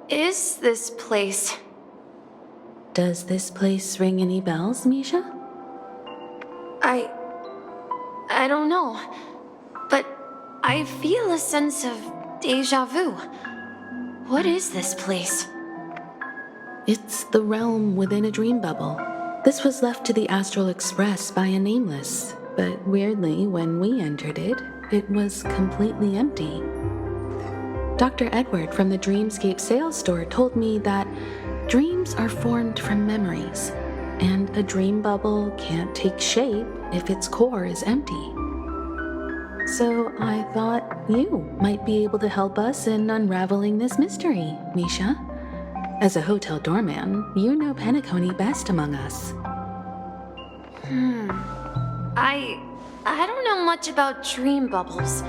is this place? Does this place ring any bells, Misha? I don't know, but I feel a sense of deja vu. What is this place? It's the realm within a dream bubble. This was left to the Astral Express by a nameless, but weirdly, when we entered it, it was completely empty. Dr. Edward from the Dreamscape sales store told me that dreams are formed from memories, and a dream bubble can't take shape if its core is empty. So I thought you might be able to help us in unraveling this mystery, Misha. As a hotel doorman, you know Penacony best among us. I don't know much about dream bubbles,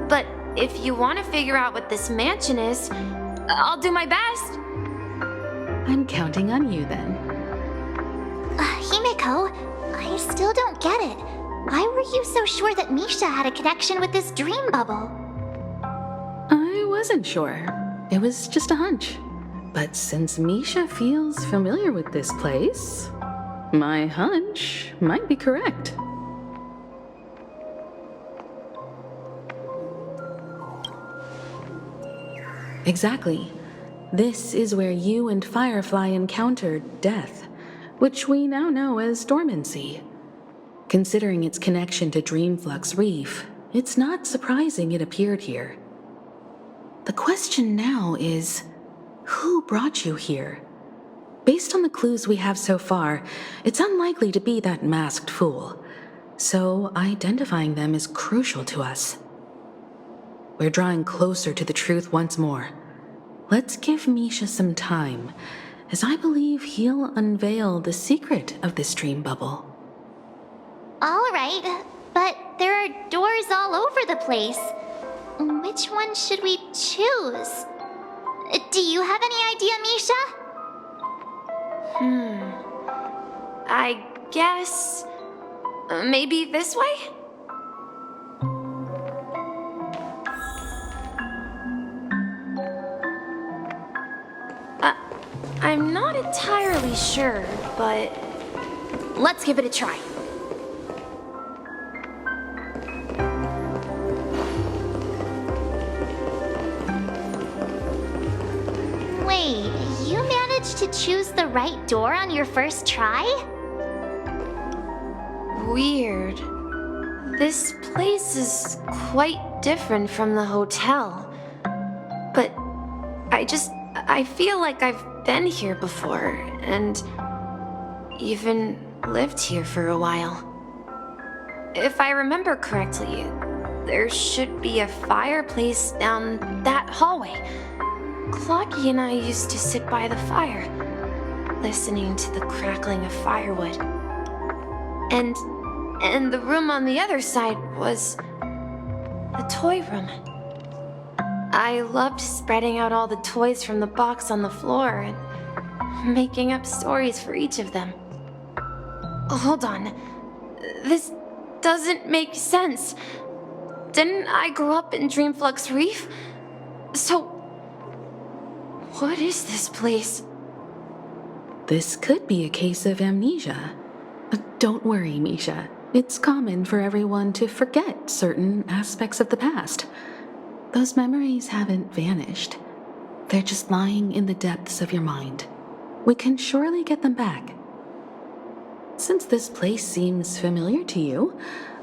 but if you want to figure out what this mansion is, I'll do my best. I'm counting on you then. Himeko, I still don't get it. Why were you so sure that Misha had a connection with this dream bubble? I wasn't sure. It was just a hunch. But since Misha feels familiar with this place, my hunch might be correct. Exactly. This is where you and Firefly encountered death, which we now know as dormancy. Considering its connection to Dreamflux Reef, it's not surprising it appeared here. The question now is, who brought you here? Based on the clues we have so far, it's unlikely to be that masked fool, so identifying them is crucial to us. We're drawing closer to the truth once more. Let's give Misha some time, as I believe he'll unveil the secret of this dream bubble. All right, but there are doors all over the place. Which one should we choose? Do you have any idea, Misha? I guess... maybe this way? I'm not entirely sure, but let's give it a try. Wait, you managed to choose the right door on your first try? Weird. This place is quite different from the hotel. But I feel like I've been here before, and even lived here for a while. If I remember correctly, there should be a fireplace down that hallway. Clocky and I used to sit by the fire, listening to the crackling of firewood. And the room on the other side was the toy room. I loved spreading out all the toys from the box on the floor and making up stories for each of them. Hold on. This doesn't make sense. Didn't I grow up in Dreamflux Reef? So, what is this place? This could be a case of amnesia. Don't worry, Misha. It's common for everyone to forget certain aspects of the past. Those memories haven't vanished. They're just lying in the depths of your mind. We can surely get them back. Since this place seems familiar to you,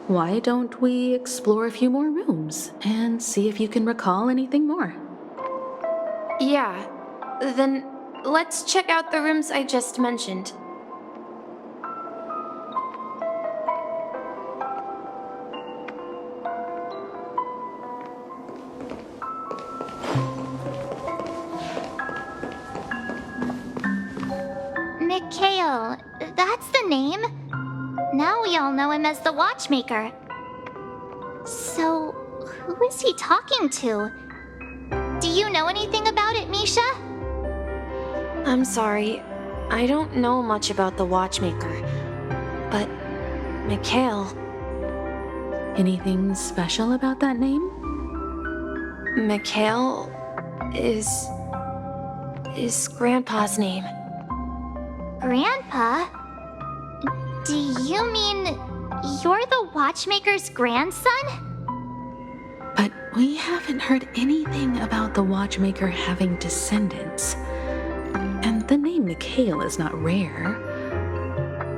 why don't we explore a few more rooms and see if you can recall anything more? Yeah, then let's check out the rooms I just mentioned. Mikhail, that's the name. Now we all know him as the Watchmaker. So, who is he talking to? Do you know anything about it, Misha? I'm sorry, I don't know much about the Watchmaker, but Mikhail... Anything special about that name? Mikhail is is Grandpa's name. Grandpa? Do you mean you're the watchmaker's grandson? But we haven't heard anything about the watchmaker having descendants. And the name Mikhail is not rare.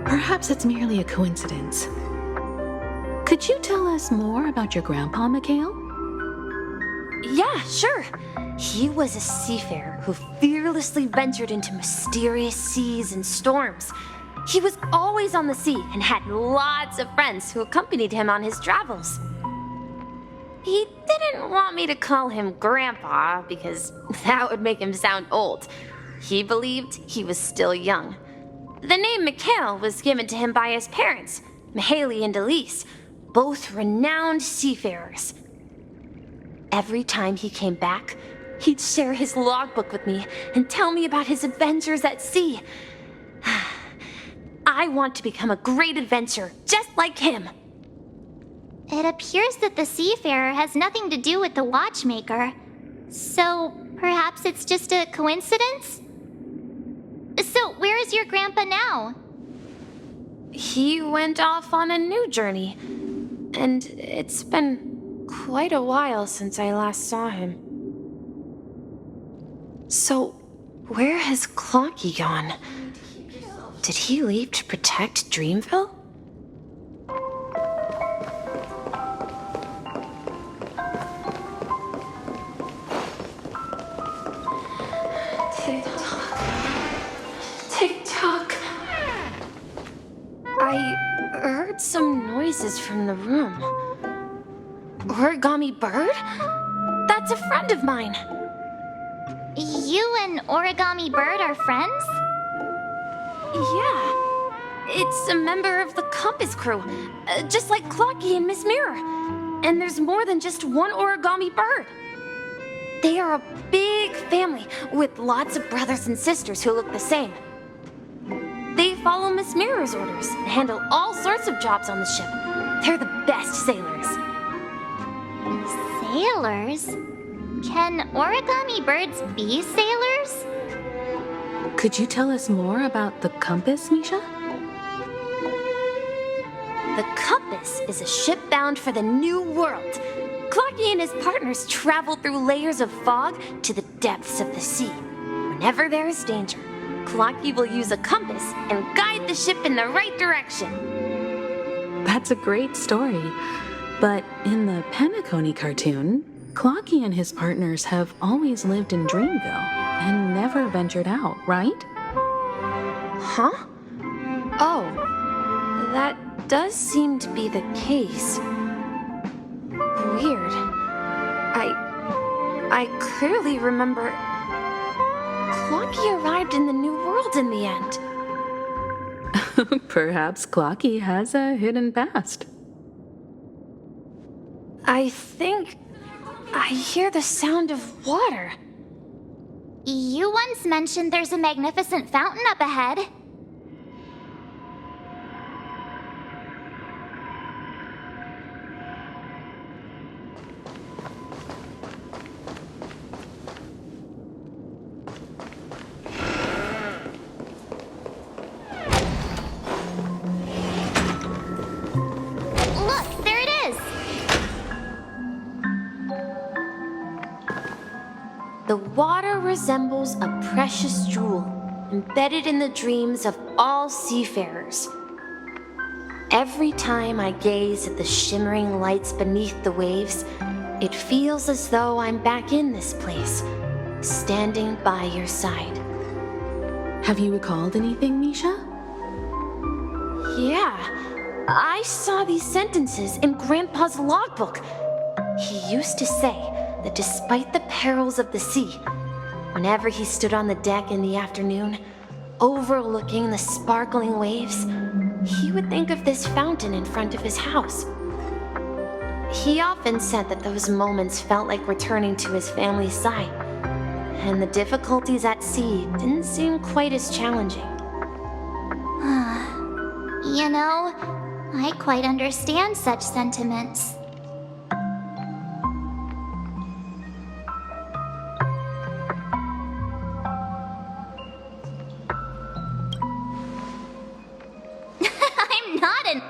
Perhaps it's merely a coincidence. Could you tell us more about your grandpa, Mikhail? Yeah, sure. He was a seafarer who fearlessly ventured into mysterious seas and storms. He was always on the sea and had lots of friends who accompanied him on his travels. He didn't want me to call him Grandpa because that would make him sound old. He believed he was still young. The name Mikhail was given to him by his parents, Mihaly and Elise, both renowned seafarers. Every time he came back, he'd share his logbook with me and tell me about his adventures at sea. I want to become a great adventurer, just like him. It appears that the seafarer has nothing to do with the watchmaker. So, perhaps it's just a coincidence? So, where is your grandpa now? He went off on a new journey, and it's been quite a while since I last saw him. So, where has Clocky gone? Did he leave to protect Dreamville? Tick-tock. I heard some noises from the room. Origami Bird? That's a friend of mine. You and Origami Bird are friends? Yeah. It's a member of the Compass crew, just like Clocky and Miss Mirror. And there's more than just one Origami Bird. They are a big family with lots of brothers and sisters who look the same. They follow Miss Mirror's orders and handle all sorts of jobs on the ship. They're the best sailors. Sailors? Can origami birds be sailors? Could you tell us more about the compass, Misha? The Compass is a ship bound for the New World. Clocky and his partners travel through layers of fog to the depths of the sea. Whenever there is danger, Clocky will use a compass and guide the ship in the right direction. That's a great story. But in the Penacony cartoon, Clocky and his partners have always lived in Dreamville and never ventured out, right? Huh? Oh, that does seem to be the case. Weird. I clearly remember Clocky arrived in the New World in the end. Perhaps Clocky has a hidden past. I think I hear the sound of water. You once mentioned there's a magnificent fountain up ahead. Look, there it is! The water resembles a precious jewel embedded in the dreams of all seafarers. Every time I gaze at the shimmering lights beneath the waves, it feels as though I'm back in this place, standing by your side. Have you recalled anything, Misha? Yeah, I saw these sentences in Grandpa's logbook. He used to say that despite the perils of the sea, whenever he stood on the deck in the afternoon, overlooking the sparkling waves, he would think of this fountain in front of his house. He often said that those moments felt like returning to his family's side, and the difficulties at sea didn't seem quite as challenging. You know, I quite understand such sentiments.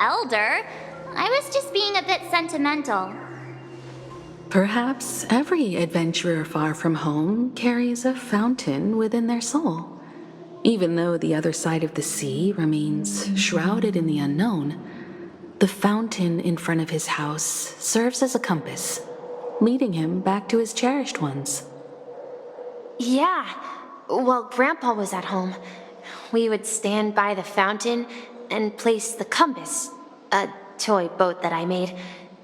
elder. I was just being a bit sentimental. Perhaps every adventurer far from home carries a fountain within their soul. Even though the other side of the sea remains shrouded in the unknown, the fountain in front of his house serves as a compass, leading him back to his cherished ones. Yeah, while Grandpa was at home, we would stand by the fountain and place the compass, a toy boat that I made,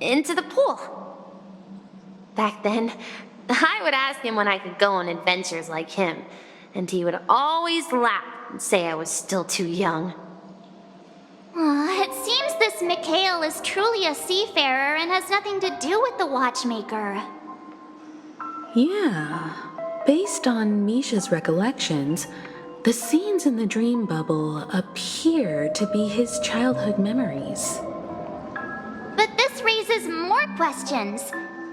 into the pool. Back then, I would ask him when I could go on adventures like him, and he would always laugh and say I was still too young. It seems this Mikhail is truly a seafarer and has nothing to do with the watchmaker. Yeah. Based on Misha's recollections, the scenes in the dream bubble appear to be his childhood memories. But this raises more questions.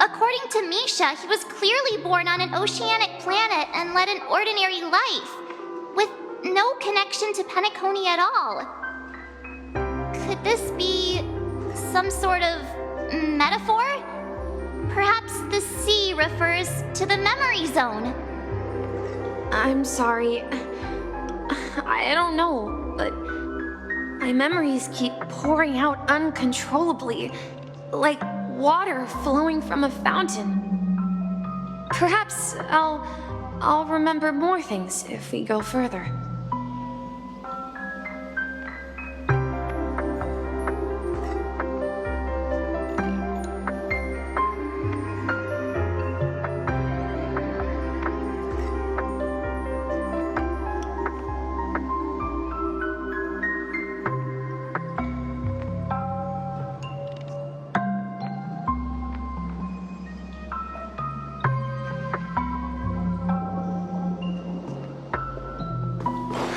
According to Misha, he was clearly born on an oceanic planet and led an ordinary life, with no connection to Penacony at all. Could this be some sort of metaphor? Perhaps the sea refers to the memory zone. I'm sorry. I don't know, but my memories keep pouring out uncontrollably, like water flowing from a fountain. Perhaps I'll remember more things if we go further.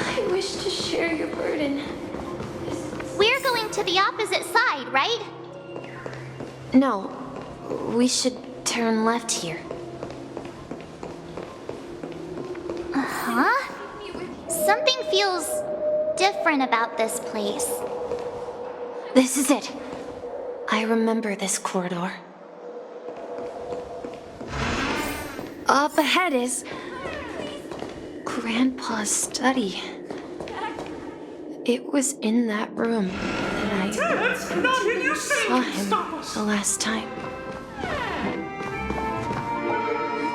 I wish to share your burden. We're going to the opposite side, right? No, we should turn left here. Huh? Something feels different about this place. This is it. I remember this corridor. Up ahead is Grandpa's study. It was in that room that I saw him the last time.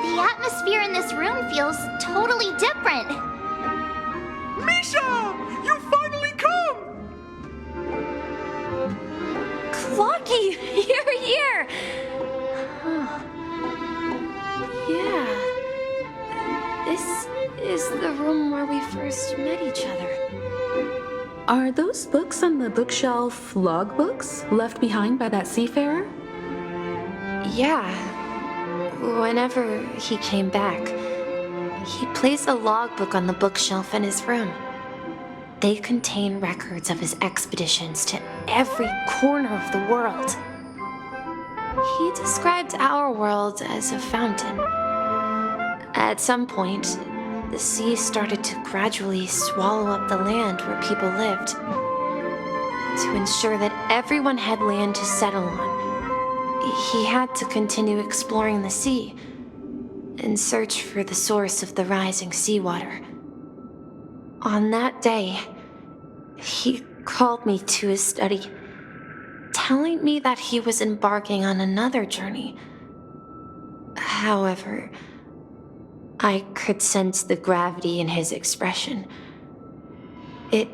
The atmosphere in this room feels totally different. Misha! You finally come! Clocky, you're here! Yeah. This is the room where we first met each other. Are those books on the bookshelf logbooks left behind by that seafarer? Yeah. Whenever he came back, he placed a logbook on the bookshelf in his room. They contain records of his expeditions to every corner of the world. He described our world as a fountain. At some point, the sea started to gradually swallow up the land where people lived. To ensure that everyone had land to settle on, he had to continue exploring the sea and search for the source of the rising seawater. On that day, he called me to his study, telling me that he was embarking on another journey. However, I could sense the gravity in his expression. It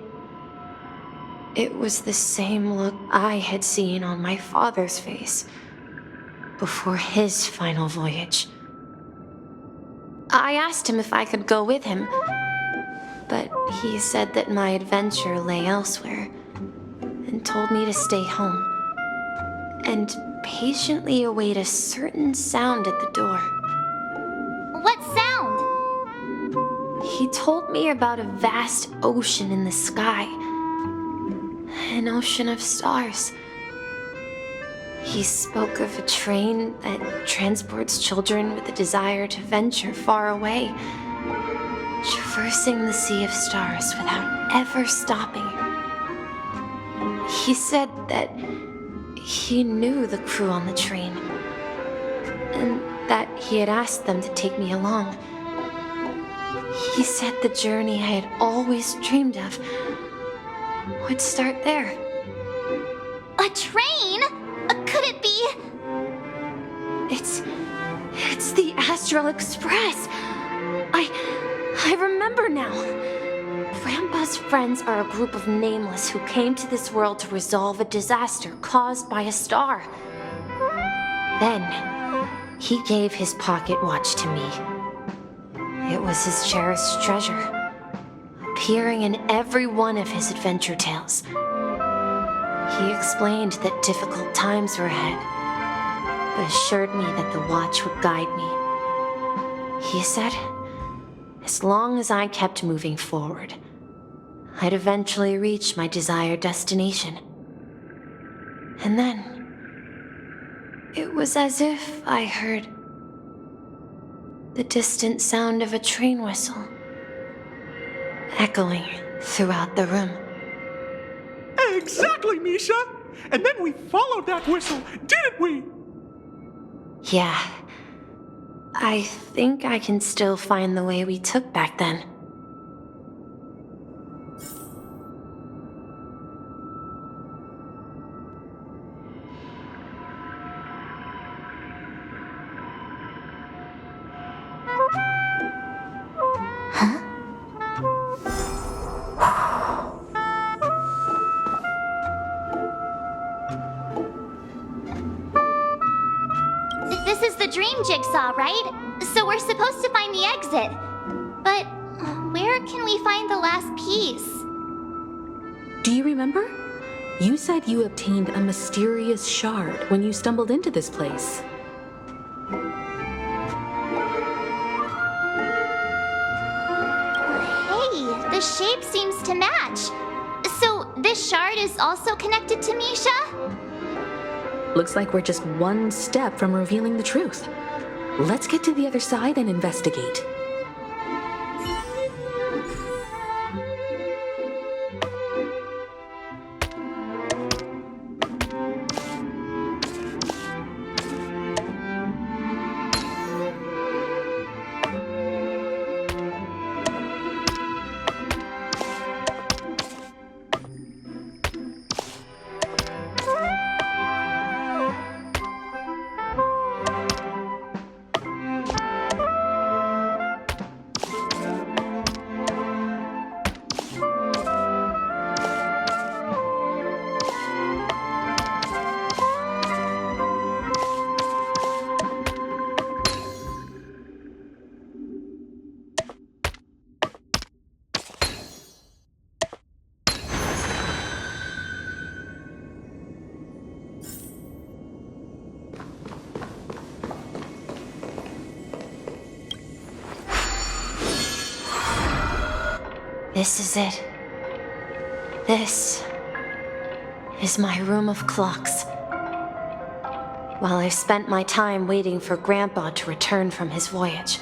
was the same look I had seen on my father's face before his final voyage. I asked him if I could go with him, but he said that my adventure lay elsewhere and told me to stay home and patiently await a certain sound at the door. What sound? He told me about a vast ocean in the sky, an ocean of stars. He spoke of a train that transports children with a desire to venture far away, traversing the sea of stars without ever stopping. He said that he knew the crew on the train, and that he had asked them to take me along. He said the journey I had always dreamed of would start there. A train? Could it be? It's the Astral Express. I remember now. Grandpa's friends are a group of nameless who came to this world to resolve a disaster caused by a star. Then, he gave his pocket watch to me. It was his cherished treasure, appearing in every one of his adventure tales. He explained that difficult times were ahead, but assured me that the watch would guide me. He said, as long as I kept moving forward, I'd eventually reach my desired destination. And then, it was as if I heard the distant sound of a train whistle echoing throughout the room. Exactly, Misha! And then we followed that whistle, didn't we? Yeah. I think I can still find the way we took back then. This is the dream jigsaw, right? So we're supposed to find the exit. But where can we find the last piece? Do you remember? You said you obtained a mysterious shard when you stumbled into this place. Hey, the shape seems to match. So this shard is also connected to Misha? Looks like we're just one step from revealing the truth. Let's get to the other side and investigate. This is it. This is my room of clocks. While I spent my time waiting for Grandpa to return from his voyage,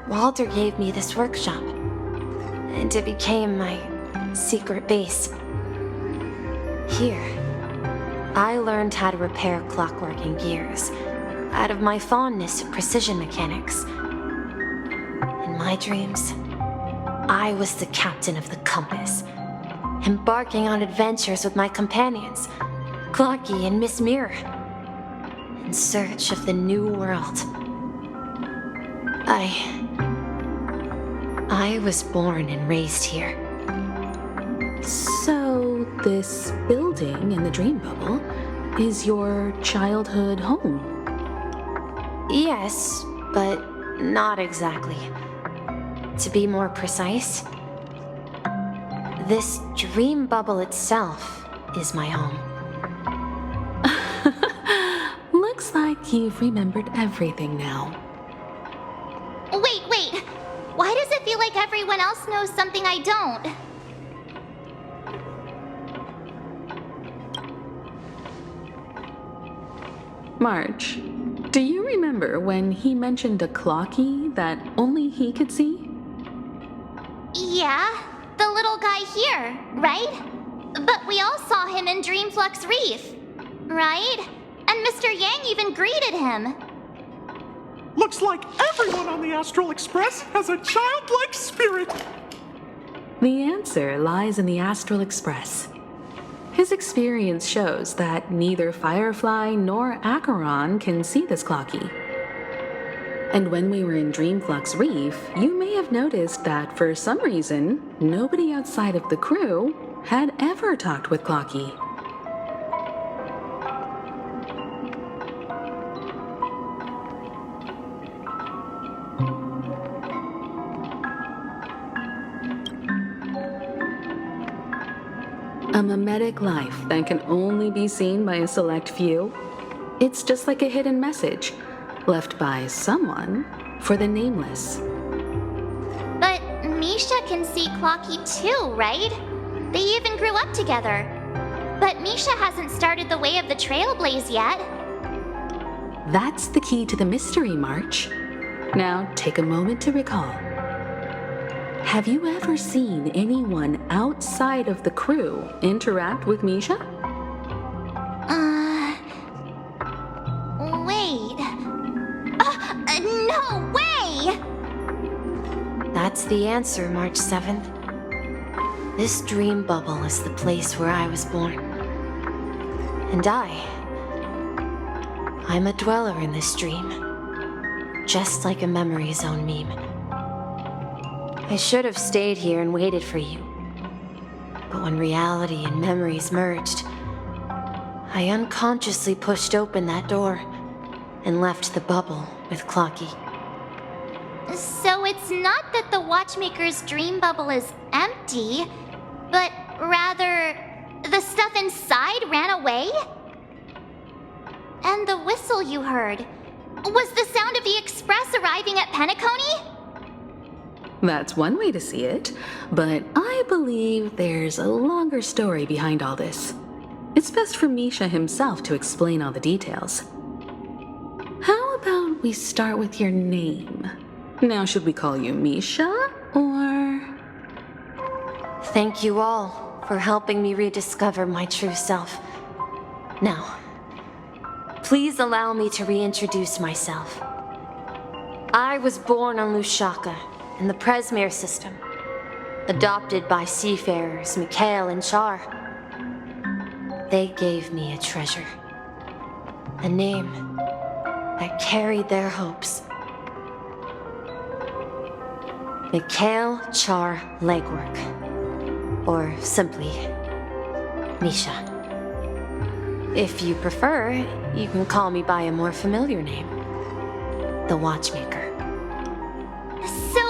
Walter gave me this workshop, and it became my secret base. Here, I learned how to repair clockwork and gears out of my fondness of precision mechanics. In my dreams, I was the captain of the compass, embarking on adventures with my companions, Clocky and Miss Mirror, in search of the new world. I was born and raised here. So, this building in the dream bubble is your childhood home? Yes, but not exactly. To be more precise, this dream bubble itself is my home. Looks like you've remembered everything now. Wait. Why does it feel like everyone else knows something I don't? March, do you remember when he mentioned a clocky that only he could see? Yeah, the little guy here, right? But we all saw him in Dreamflux Reef, right? And Mr. Yang even greeted him. Looks like everyone on the Astral Express has a childlike spirit. The answer lies in the Astral Express. His experience shows that neither Firefly nor Acheron can see this Clocky. And when we were in Dreamflux Reef, you may have noticed that for some reason, nobody outside of the crew had ever talked with Clocky. A mimetic life that can only be seen by a select few. It's just like a hidden message left by someone for the nameless. But Misha can see Clocky too, right? They even grew up together. But Misha hasn't started the way of the Trailblaze yet. That's the key to the mystery, March. Now take a moment to recall. Have you ever seen anyone outside of the crew interact with Misha? Wait. No way! That's the answer, March 7th. This dream bubble is the place where I was born. And I'm a dweller in this dream. Just like a memory zone meme. I should have stayed here and waited for you. But when reality and memories merged, I unconsciously pushed open that door and left the bubble with Clocky. So it's not that the Watchmaker's dream bubble is empty, but rather the stuff inside ran away? And the whistle you heard was the sound of the express arriving at Penacony? That's one way to see it, but I believe there's a longer story behind all this. It's best for Misha himself to explain all the details. How about we start with your name? Now, should we call you Misha, or...? Thank you all for helping me rediscover my true self. Now, please allow me to reintroduce myself. I was born on Lushaka, in the Presmere system, adopted by seafarers Mikhail and Char. They gave me a treasure, a name that carried their hopes. Mikhail Char Legwork, or simply Misha. If you prefer, you can call me by a more familiar name, the Watchmaker. So,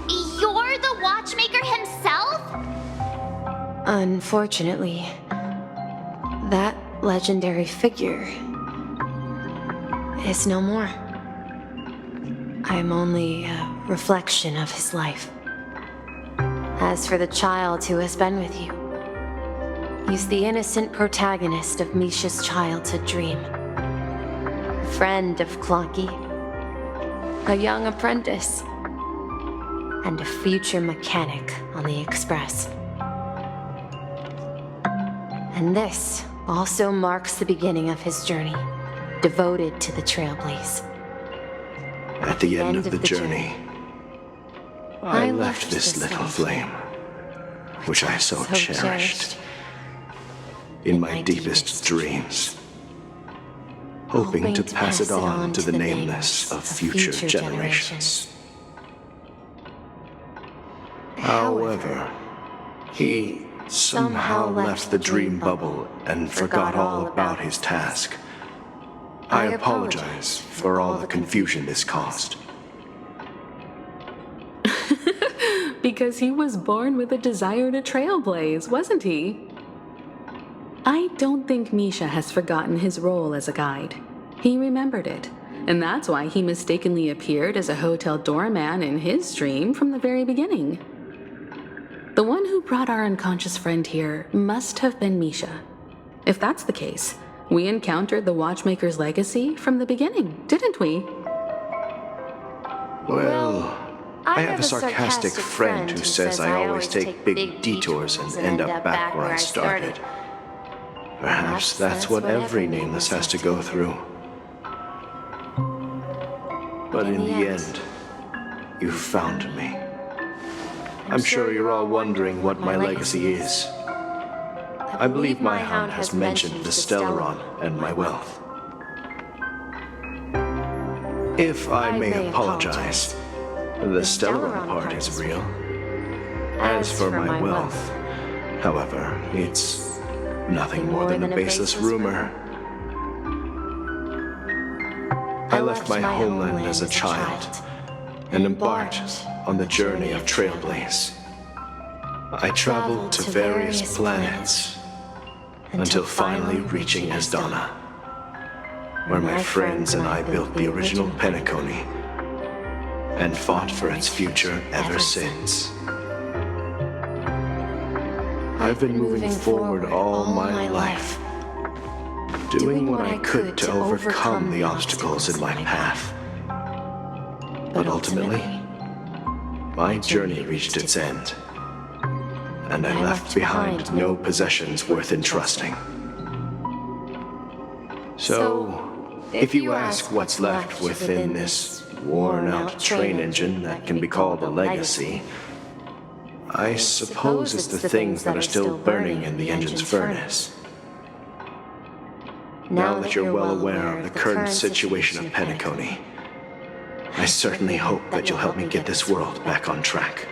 you're the Watchmaker himself? Unfortunately, that legendary figure is no more. I'm only a reflection of his life. As for the child who has been with you, he's the innocent protagonist of Misha's childhood dream. A friend of Clocky, a young apprentice, and a future mechanic on the Express. And this also marks the beginning of his journey, devoted to the Trailblaze. At the end of the journey, I left this little flame, which I so cherished, in my deepest dreams, hoping to pass it on to the nameless of future generations. However, he somehow left the dream bubble and forgot all about his task. I apologize for all the confusion this caused. Because he was born with a desire to trailblaze, wasn't he? I don't think Misha has forgotten his role as a guide. He remembered it, and that's why he mistakenly appeared as a hotel doorman in his dream from the very beginning. The one who brought our unconscious friend here must have been Misha. If that's the case, we encountered the Watchmaker's legacy from the beginning, didn't we? Well, I have a sarcastic friend who says I always take big detours and end up back where I started. Perhaps that's what every nameless has to go through. But in the end, you found me. I'm sure you're all wondering what my legacy is. I believe my hound has mentioned the Stellaron and my wealth. If I may apologize, the Stellaron part is real. As for my wealth, however, it's nothing more than a baseless rumor. I left my homeland as a child and embarked on the journey of Trailblaze. I traveled to various planets until finally reaching Asdana, where my friends and I built the original Penacony and fought for its future ever since. I've been moving forward all my life, doing what I could to overcome the obstacles in my path. But ultimately, my journey reached its end, and I left behind no possessions worth entrusting. So, if you ask what's left within this worn-out train engine that can be called a legacy, I suppose it's the things that are still burning in the engine's furnace. Now that you're well aware of the current situation of Penacony, I certainly hope that you'll help me get this world back on track.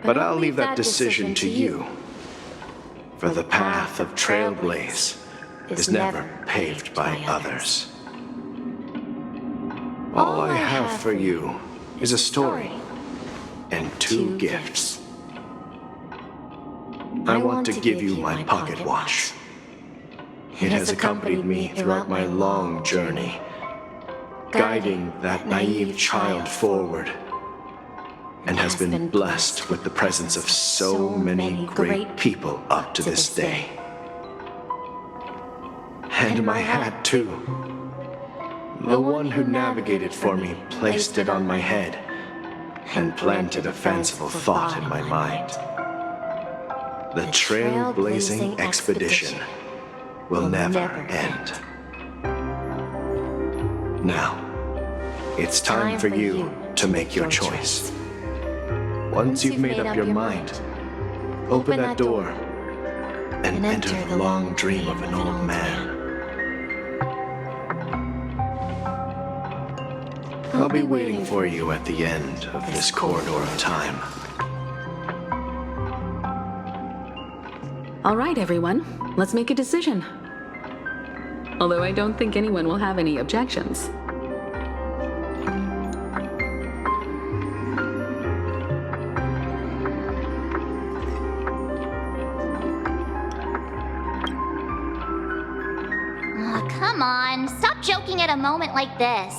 But I'll leave that decision to you, for the path of Trailblaze is never paved by others. All I have for you is a story and 2 gifts. I want to give you my pocket watch. It has accompanied me throughout my long journey, guiding that naive child forward, and has been blessed with the presence of so many great people up to this day. And my hat, too. The one who navigated for me placed it on my head and planted a fanciful thought in my mind. The trailblazing expedition will never end. Now, it's time for you to make your choice. Once you've made up your mind, open that door and enter the long dream of an old man. I'll be waiting for you at the end of this corridor of time. All right, everyone, let's make a decision. Although I don't think anyone will have any objections. Oh, come on, stop joking at a moment like this.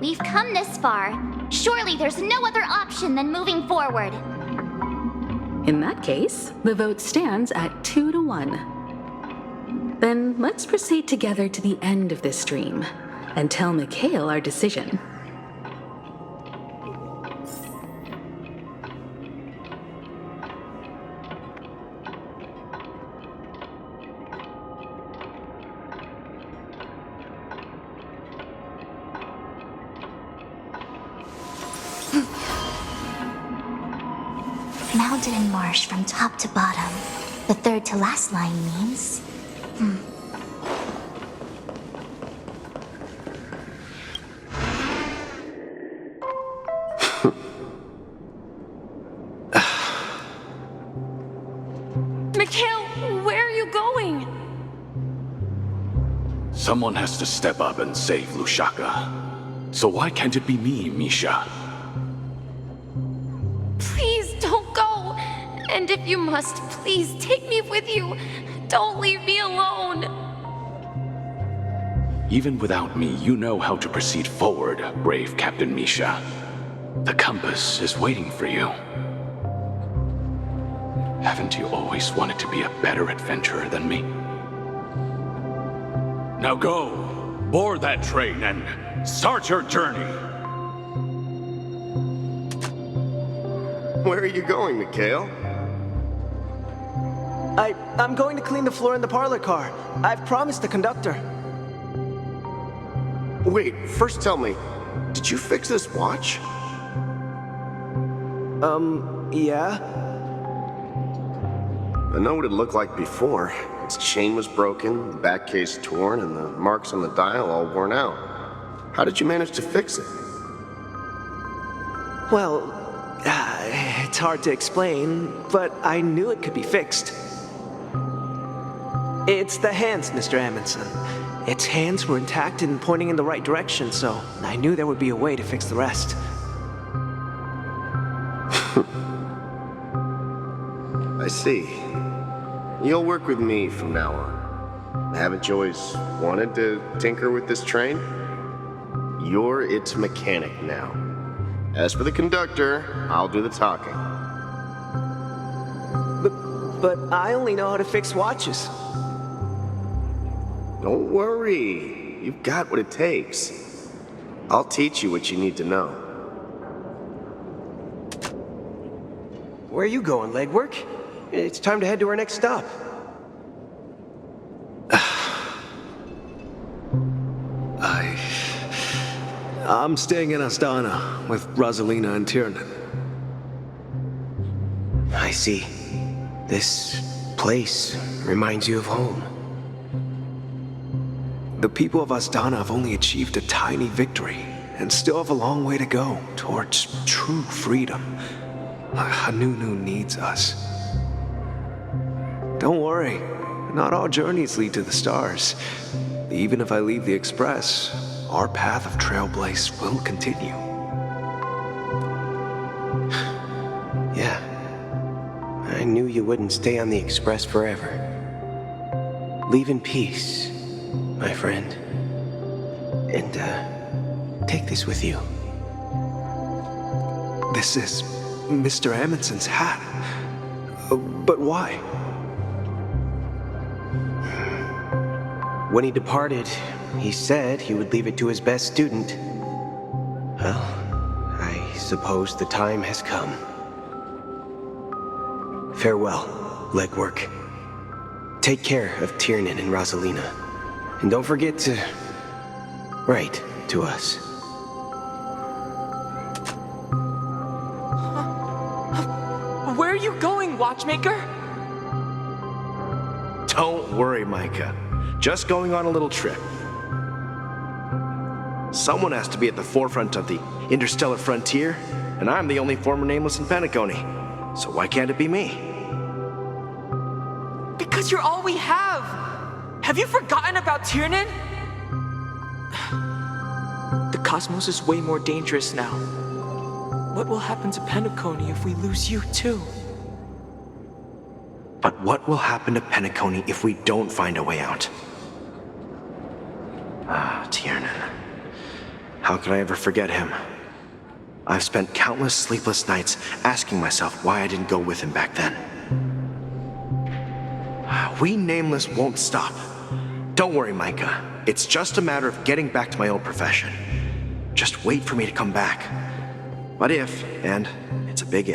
We've come this far. Surely there's no other option than moving forward. In that case, the vote stands at 2-1. Then let's proceed together to the end of this stream and tell Mikhail our decision. Mountain marsh from top to bottom. The third to last line means... Mikhail, where are you going? Someone has to step up and save Lushaka. So why can't it be me, Misha? Please don't go. And if you must, please take me with you. Don't leave me alone. Even without me, you know how to proceed forward, brave Captain Misha. The compass is waiting for you. Haven't you always wanted to be a better adventurer than me? Now go, board that train and start your journey. Where are you going, Mikhail? I'm going to clean the floor in the parlor car. I've promised the conductor. Wait, first tell me, did you fix this watch? Yeah? I know what it looked like before. Its chain was broken, the back case torn, and the marks on the dial all worn out. How did you manage to fix it? Well, it's hard to explain, but I knew it could be fixed. It's the hands, Mr. Amundsen. Its hands were intact and pointing in the right direction, so I knew there would be a way to fix the rest. I see. You'll work with me from now on. Haven't you always wanted to tinker with this train? You're its mechanic now. As for the conductor, I'll do the talking. But I only know how to fix watches. Don't worry. You've got what it takes. I'll teach you what you need to know. Where are you going, legwork? It's time to head to our next stop. I'm staying in Astana with Rosalina and Tiernan. I see. This place reminds you of home. The people of Astana have only achieved a tiny victory and still have a long way to go towards true freedom. Hanunu needs us. Don't worry, not all journeys lead to the stars. Even if I leave the Express, our path of Trailblaze will continue. Yeah. I knew you wouldn't stay on the Express forever. Leave in peace, my friend. And, take this with you. This is Mr. Amundsen's hat. But why? When he departed, he said he would leave it to his best student. Well, I suppose the time has come. Farewell, legwork. Take care of Tiernan and Rosalina. And don't forget to write to us. Where are you going, watchmaker? Don't worry, Micah. Just going on a little trip. Someone has to be at the forefront of the interstellar frontier, and I'm the only former nameless in Penacony. So why can't it be me? Because you're all we have. Have you forgotten about Tiernan? The cosmos is way more dangerous now. What will happen to Penacony if we lose you too? But what will happen to Penacony if we don't find a way out? Ah, Tiernan. How could I ever forget him? I've spent countless sleepless nights asking myself why I didn't go with him back then. We Nameless won't stop. Don't worry, Micah. It's just a matter of getting back to my old profession. Just wait for me to come back. But if, and it's a big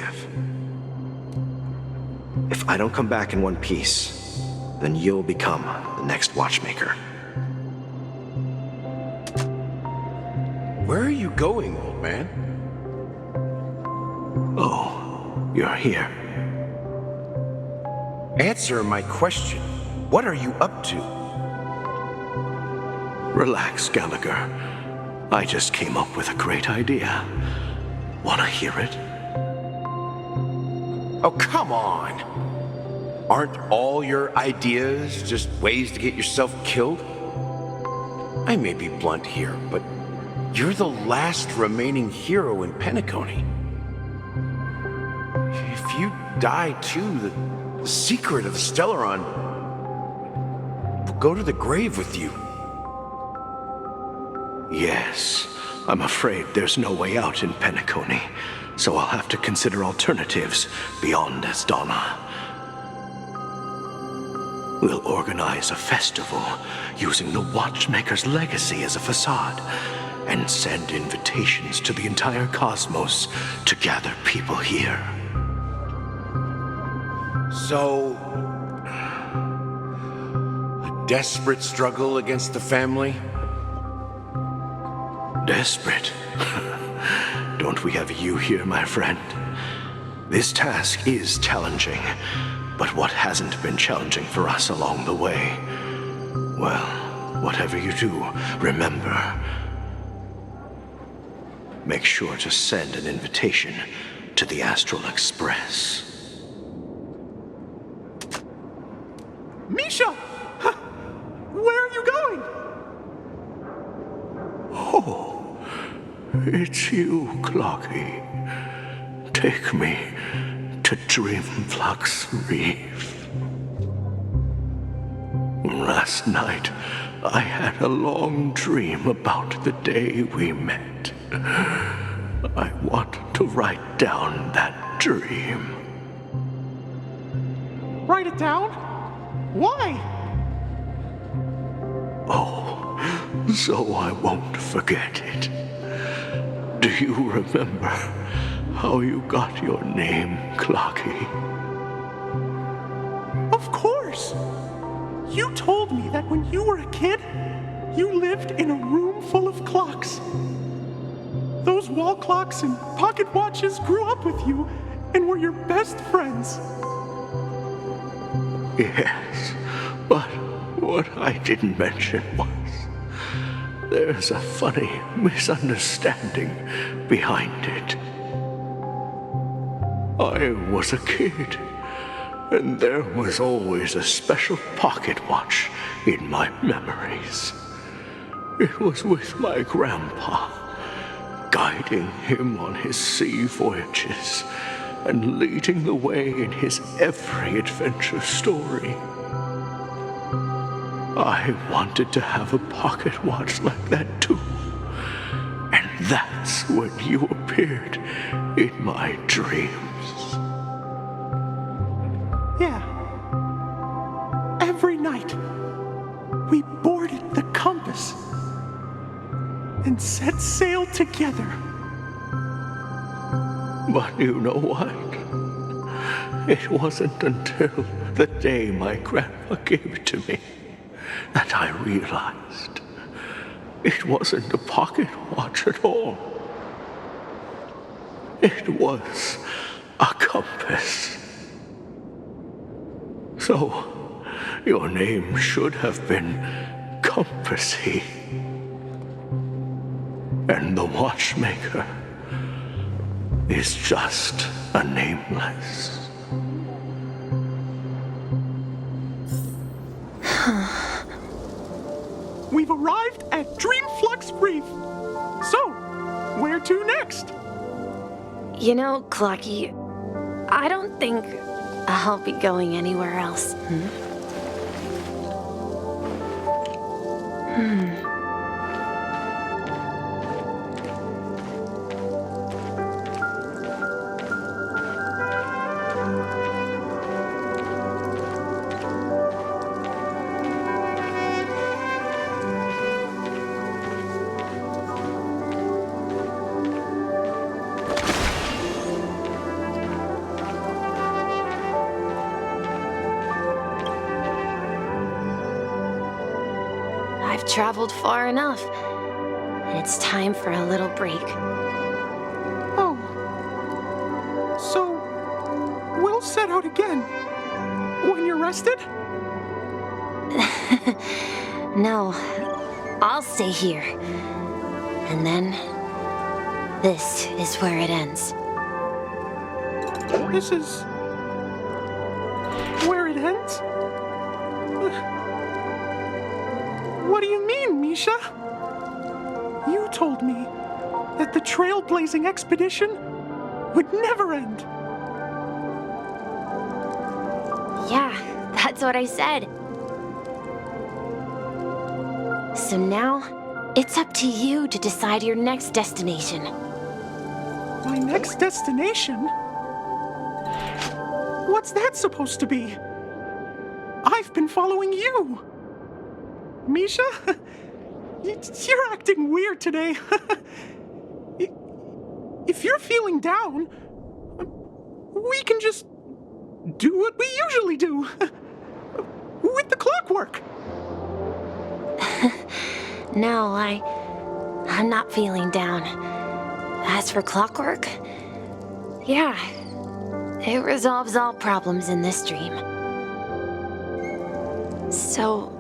if I don't come back in one piece, then you'll become the next watchmaker. Where are you going, old man? Oh, you're here. Answer my question. What are you up to? Relax, Gallagher. I just came up with a great idea. Wanna hear it? Oh, come on. Aren't all your ideas just ways to get yourself killed? I may be blunt here, but you're the last remaining hero in Penacony. If you die too, the secret of Stellaron will go to the grave with you. Yes, I'm afraid there's no way out in Penacony, so I'll have to consider alternatives beyond Astana. We'll organize a festival using the Watchmaker's legacy as a facade and send invitations to the entire cosmos to gather people here. So, a desperate struggle against the family? Desperate? Don't we have you here, my friend? This task is challenging, but what hasn't been challenging for us along the way? Well, whatever you do, remember, make sure to send an invitation to the Astral Express. Misha! Where are you going? Oh, it's you, Clocky. Take me to Dreamflux Reef. Last night, I had a long dream about the day we met. I want to write down that dream. Write it down? Why? Oh, so I won't forget it. Do you remember how you got your name, Clocky? Of course! You told me that when you were a kid, you lived in a room full of clocks. Those wall clocks and pocket watches grew up with you and were your best friends. Yes, but what I didn't mention was there's a funny misunderstanding behind it. I was a kid, and there was always a special pocket watch in my memories. It was with my grandpa, guiding him on his sea voyages and leading the way in his every adventure story. I wanted to have a pocket watch like that too. And that's when you appeared in my dreams. Yeah. Every night, we boarded the compass and set sail together. But you know what? It wasn't until the day my grandpa gave it to me that I realized it wasn't a pocket watch at all. It was a compass. So, your name should have been Compassy. And the watchmaker is just a nameless. We've arrived at Dreamflux Reef. So, where to next? You know, Clocky, I don't think I'll be going anywhere else. I've traveled far enough, and it's time for a little break. Oh. So, we'll set out again when you're rested? No, I'll stay here. And then, this is where it ends. This is where it ends? What do you mean, Misha? You told me that the trailblazing expedition would never end. Yeah, that's what I said. So now, it's up to you to decide your next destination. My next destination? What's that supposed to be? I've been following you. Misha? You're acting weird today. If you're feeling down, we can just do what we usually do. With the clockwork. No, I'm not feeling down. As for clockwork, yeah, it resolves all problems in this dream. So,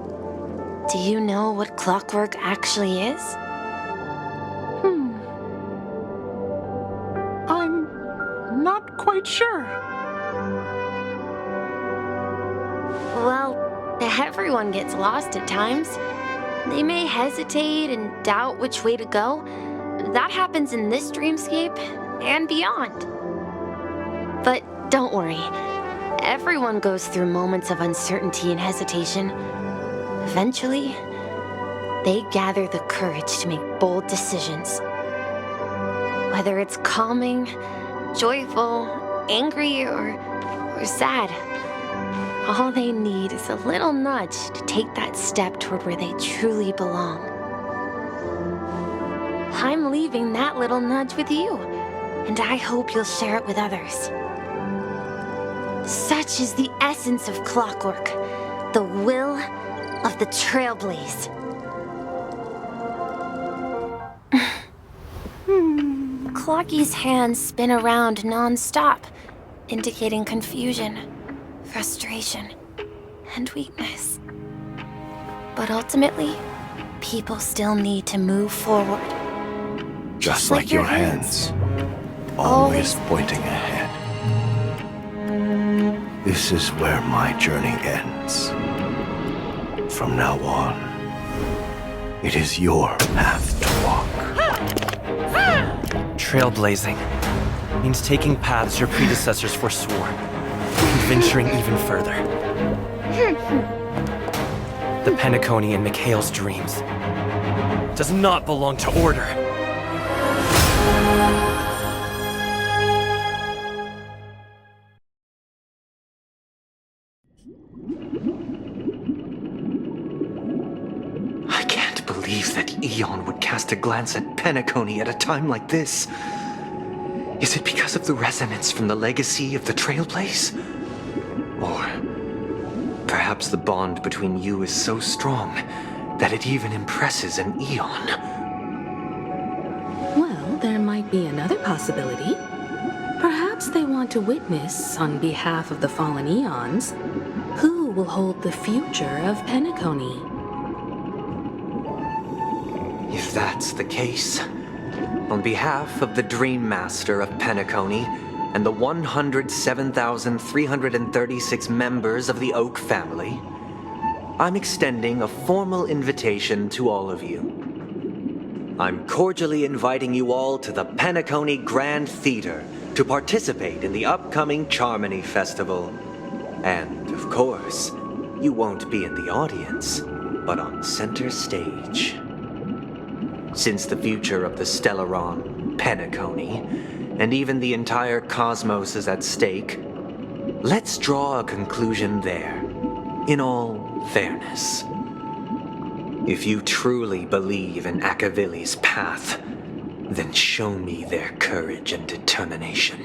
do you know what clockwork actually is? I'm not quite sure. Well, everyone gets lost at times. They may hesitate and doubt which way to go. That happens in this dreamscape and beyond. But don't worry. Everyone goes through moments of uncertainty and hesitation. Eventually, they gather the courage to make bold decisions. Whether it's calming, joyful, angry, or sad, all they need is a little nudge to take that step toward where they truly belong. I'm leaving that little nudge with you, and I hope you'll share it with others. Such is the essence of clockwork, the will of the Trailblaze. Clocky's hands spin around non-stop, indicating confusion, frustration, and weakness. But ultimately, people still need to move forward. Just like your hands, always pointing ahead. This is where my journey ends. From now on, it is your path to walk. Trailblazing means taking paths your predecessors forswore, and venturing even further. The Penacony in Mikhail's dreams does not belong to order. I can't believe that Eon would cast a glance at Penacony at a time like this. Is it because of the resonance from the legacy of the Trailblaze? Or perhaps the bond between you is so strong that it even impresses an Eon? Well, there might be another possibility. Perhaps they want to witness, on behalf of the fallen Eons, who will hold the future of Penacony. If that's the case, on behalf of the Dream Master of Penacony and the 107,336 members of the Oak family, I'm extending a formal invitation to all of you. I'm cordially inviting you all to the Penacony Grand Theater to participate in the upcoming Charmony Festival. And, of course, you won't be in the audience, but on center stage. Since the future of the Stellaron, Penacony, and even the entire cosmos is at stake, let's draw a conclusion there, in all fairness. If you truly believe in Akavili's path, then show me their courage and determination.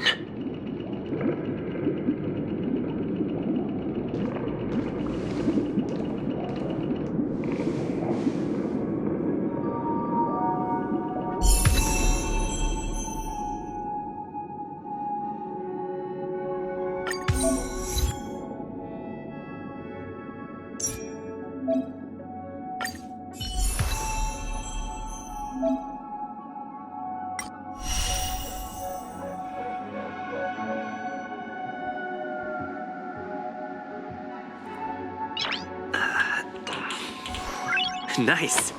Nice.